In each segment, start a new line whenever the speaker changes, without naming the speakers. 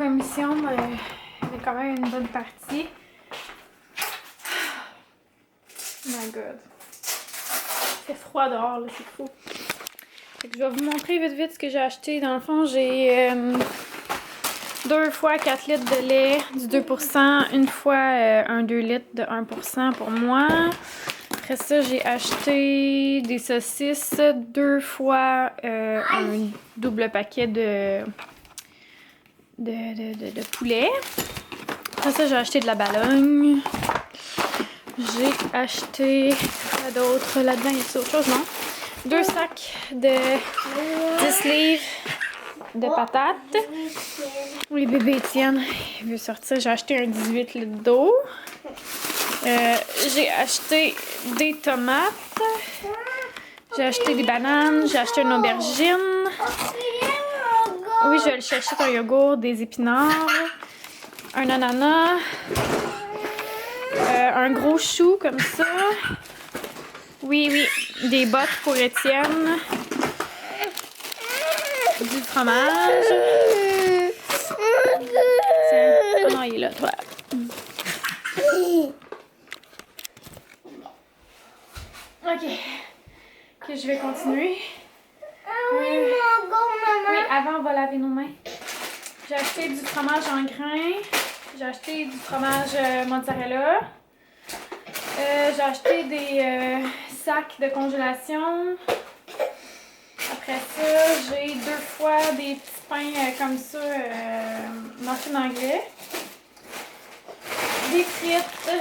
commission, mais il y a quand même une bonne partie. Oh my god. C'est froid dehors, là, c'est fou. Fait que je vais vous montrer vite ce que j'ai acheté. Dans le fond, j'ai 2 fois 4 litres de lait du 2%, une fois un 2 litres de 1% pour moi. Après ça, j'ai acheté des saucisses, 2 fois un double paquet de poulet. Après ça, j'ai acheté de la Balogne. J'ai acheté quoi d'autre là-dedans? Y a-t-il autre chose? Non? 2 sacs de 10 livres de patates. Oui, bébé Étienne, il veut sortir. J'ai acheté un 18 litres d'eau. J'ai acheté des tomates. J'ai acheté des bananes. J'ai acheté une aubergine. Oui, je vais aller chercher ton yogourt, des épinards. Un ananas. Un gros chou comme ça. Oui, des bottes pour Étienne. Du fromage. Tiens. Oh non, il est là, toi. Ok. Ok, je vais continuer. Oui, avant, on va laver nos mains. J'ai acheté du fromage en grains. J'ai acheté du fromage mozzarella. J'ai acheté des sacs de congélation. Après ça, j'ai 2 fois des petits pains comme ça, muffins anglais. Des frites.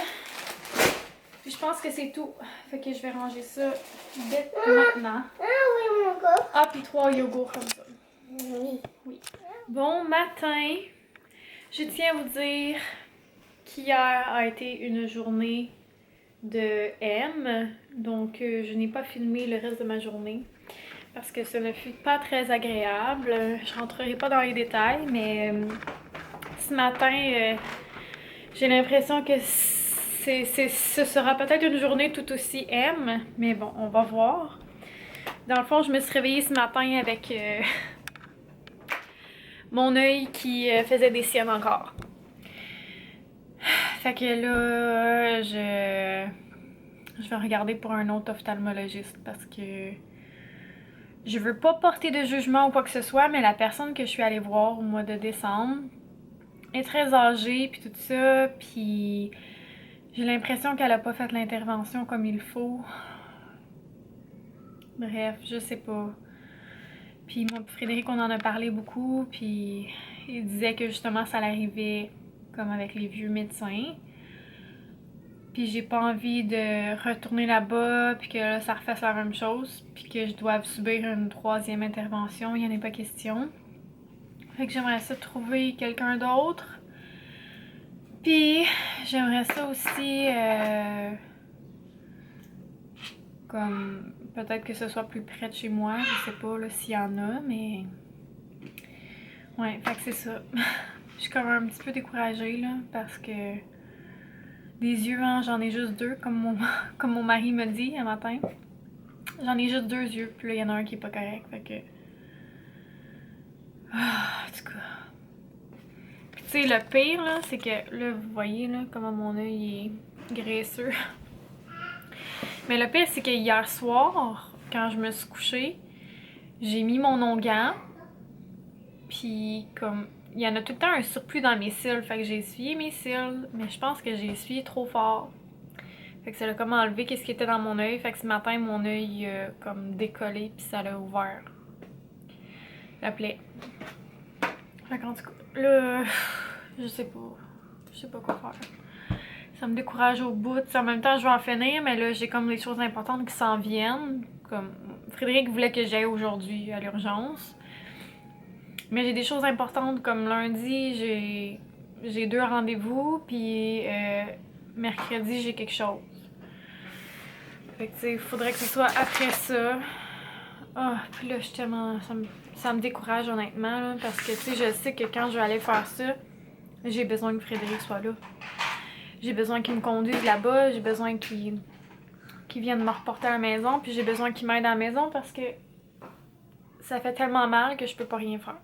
Puis je pense que c'est tout. Fait que je vais ranger ça dès maintenant.
Ah oui, mon gars.
Ah, puis 3 yogourts comme ça.
Oui.
Bon matin. Je tiens à vous dire qu'hier a été une journée de M. Donc, je n'ai pas filmé le reste de ma journée parce que ça ne fut pas très agréable. Je rentrerai pas dans les détails, mais ce matin, j'ai l'impression que ce sera peut-être une journée tout aussi M, mais bon, on va voir. Dans le fond, je me suis réveillée ce matin avec mon œil qui faisait des siennes encore. Fait que là, je vais regarder pour un autre ophtalmologiste parce que je veux pas porter de jugement ou quoi que ce soit, mais la personne que je suis allée voir au mois de décembre est très âgée puis tout ça, puis j'ai l'impression qu'elle a pas fait l'intervention comme il faut. Bref, je sais pas. Puis moi, Frédéric, on en a parlé beaucoup, puis il disait que justement ça l'arrivait comme avec les vieux médecins. Puis j'ai pas envie de retourner là-bas, puis que là, ça refasse la même chose, puis que je doive subir une 3e intervention, il y en a pas question. Fait que j'aimerais ça trouver quelqu'un d'autre. Puis j'aimerais ça aussi, comme peut-être que ce soit plus près de chez moi, je sais pas là s'il y en a, mais ouais, fait que c'est ça. Je suis comme un petit peu découragée là, parce que des yeux, hein, j'en ai juste 2, comme mon mari me dit un matin. J'en ai juste 2 yeux, puis là, il y en a un qui est pas correct, fait que... Ah, en tout cas... Puis tu sais, le pire, là, c'est que, là, vous voyez, là, comment mon œil est graisseux. Mais le pire, c'est que hier soir, quand je me suis couchée, j'ai mis mon onguent, puis comme... Il y en a tout le temps un surplus dans mes cils, fait que j'ai essuyé mes cils, mais je pense que j'ai essuyé trop fort. Fait que ça a comme enlevé qu'est-ce qui était dans mon œil. Fait que ce matin, mon œil comme décollé, puis ça l'a ouvert la plaie. Fait qu'en tout cas, là, je sais pas quoi faire. Ça me décourage au bout. T'sais, en même temps, je vais en finir, mais là, j'ai comme des choses importantes qui s'en viennent. Comme Frédéric voulait que j'aille aujourd'hui à l'urgence. Mais j'ai des choses importantes comme lundi, j'ai 2 rendez-vous, puis mercredi, j'ai quelque chose. Fait que tu sais, il faudrait que ce soit après ça. Ah, puis là, je suis tellement... Ça me décourage honnêtement, là, parce que tu sais, je sais que quand je vais aller faire ça, j'ai besoin que Frédéric soit là. J'ai besoin qu'il me conduise là-bas, j'ai besoin qu'il vienne me reporter à la maison, puis j'ai besoin qu'il m'aide à la maison parce que ça fait tellement mal que je peux pas rien faire.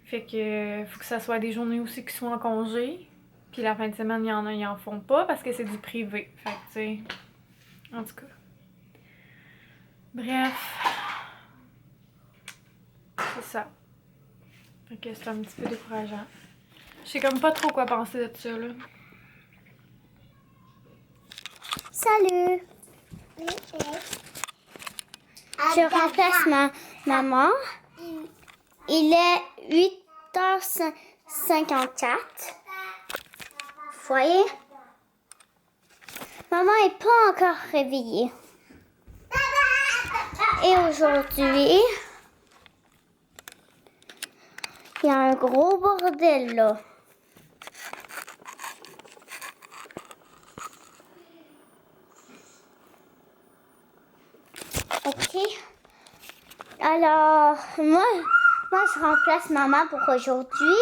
Fait que faut que ça soit des journées aussi qui soient en congé. Puis la fin de semaine, il y en a, ils en font pas parce que c'est du privé. Fait que tu sais, en tout cas. Bref. C'est ça. Fait que c'est un petit peu décourageant. Je sais comme pas trop quoi penser de ça, là.
Salut! Je remplace ma maman. Il est 8h54. Vous voyez? Maman n'est pas encore réveillée. Et aujourd'hui, il y a un gros bordel là. Ok. Alors, moi je remplace maman pour aujourd'hui.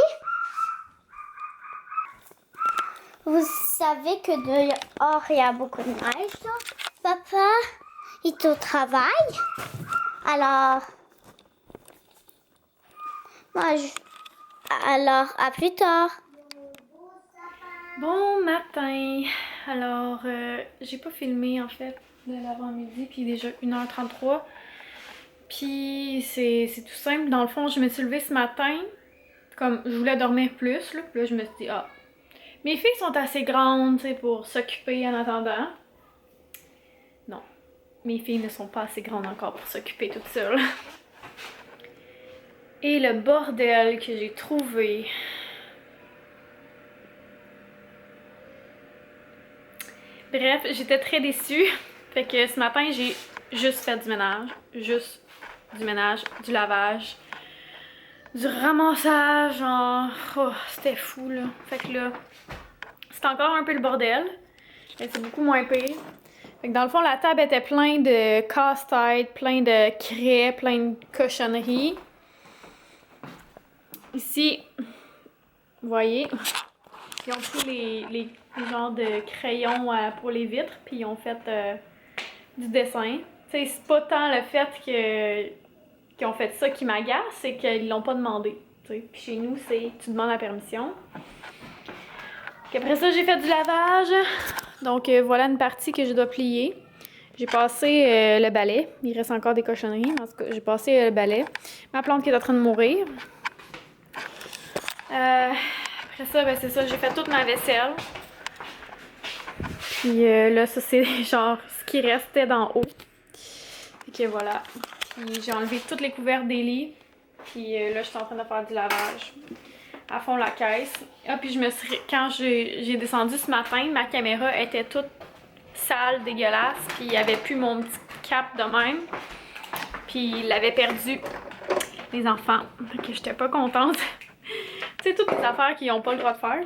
Vous savez que dehors, il y a beaucoup de neige, là. Papa, il est au travail. Alors, alors, à plus tard.
Bon matin! Alors, j'ai pas filmé en fait de l'avant-midi, puis déjà 1h33. Puis c'est tout simple. Dans le fond, je me suis levée ce matin, comme je voulais dormir plus, là. Puis là, je me suis dit, ah, mes filles sont assez grandes, tu sais, pour s'occuper en attendant. Non, mes filles ne sont pas assez grandes encore pour s'occuper toutes seules. Et le bordel que j'ai trouvé. Bref, j'étais très déçue. Fait que ce matin, j'ai juste fait du ménage. Juste du ménage, du lavage, du ramassage, genre... Oh, c'était fou, là. Fait que là, c'est encore un peu le bordel. Mais c'est beaucoup moins pire. Fait que dans le fond, la table était pleine de casse-tête, plein de craies, plein de cochonneries. Ici, vous voyez, ils ont pris les genres de crayons pour les vitres, puis ils ont fait du dessin. Tu sais, c'est pas tant le fait qu'ils ont fait ça qui m'agace, c'est qu'ils l'ont pas demandé. Tu sais. Puis chez nous, c'est tu demandes la permission. Puis après ça, j'ai fait du lavage. Donc voilà une partie que je dois plier. J'ai passé le balai. Il reste encore des cochonneries. En tout cas, j'ai passé le balai. Ma plante qui est en train de mourir. Après ça, ben c'est ça, j'ai fait toute ma vaisselle. Puis là, ça c'est genre ce qui restait d'en haut. Fait que voilà. Puis j'ai enlevé toutes les couvertes des lits. Puis là, je suis en train de faire du lavage à fond la caisse. Ah, puis quand j'ai descendu ce matin, ma caméra était toute sale, dégueulasse. Puis il n'y avait plus mon petit cap de même. Puis il l'avait perdu, les enfants. Fait que j'étais pas contente. Tu sais, toutes les affaires qu'ils n'ont pas le droit de faire.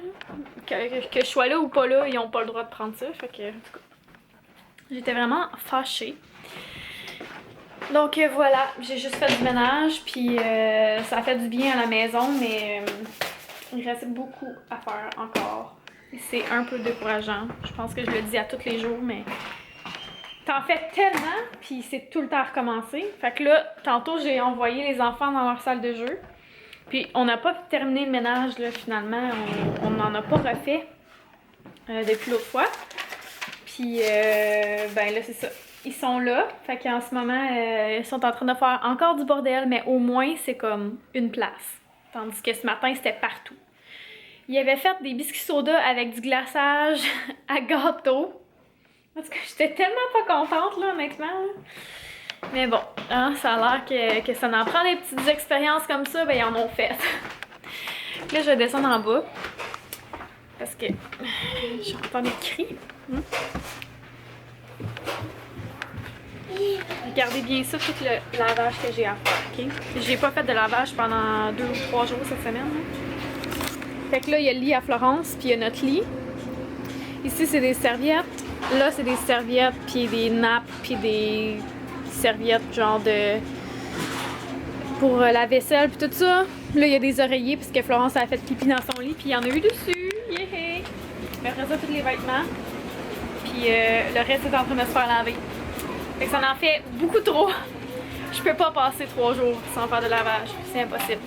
Que je sois là ou pas là, ils n'ont pas le droit de prendre ça. Fait que, en tout cas, j'étais vraiment fâchée. Donc voilà, j'ai juste fait du ménage, puis ça a fait du bien à la maison, mais il reste beaucoup à faire encore. C'est un peu décourageant. Je pense que je le dis à tous les jours, mais t'en fais tellement, puis c'est tout le temps à recommencer. Fait que là, tantôt, j'ai envoyé les enfants dans leur salle de jeu. Puis on n'a pas terminé le ménage là finalement, on n'en a pas refait depuis l'autre fois. Puis ben là c'est ça, ils sont là, fait qu'en ce moment ils sont en train de faire encore du bordel, mais au moins c'est comme une place. Tandis que ce matin c'était partout. Ils avaient fait des biscuits soda avec du glaçage à gâteau. En tout cas j'étais tellement pas contente là honnêtement. Là. Mais bon, hein, ça a l'air que ça en prend des petites expériences comme ça, ben ils en ont fait. Là, je vais descendre en bas. Parce que j'entends des cris. Regardez bien ça, tout le lavage que j'ai à faire, ok? J'ai pas fait de lavage pendant 2 ou 3 jours cette semaine. Hein. Fait que là, il y a le lit à Florence, puis il y a notre lit. Ici, c'est des serviettes. Là, c'est des serviettes, puis des nappes, puis des serviettes genre de pour la vaisselle puis tout ça. Là il y a des oreillers parce que Florence a fait pipi dans son lit puis il y en a eu dessus. Yeah! Mais après ça tous les vêtements. Puis le reste est en train de se faire laver. Fait que ça en fait beaucoup trop. Je peux pas passer 3 jours sans faire de lavage. C'est impossible.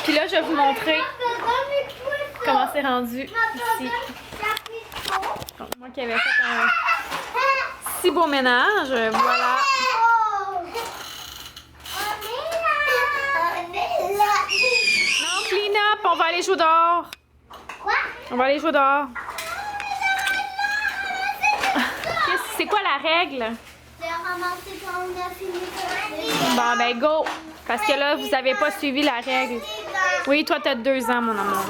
Puis là, je vais vous montrer comment c'est rendu ici. Donc, moi qui avais fait un si beau ménage, voilà. Non, clean up, on va aller jouer dehors.
Quoi?
On va aller jouer dehors. C'est quoi la règle?
De ramasser quand on a fini de
Bon, ben go. Parce que là, vous avez pas suivi la règle. Oui, toi, t'as 2 ans, mon amour.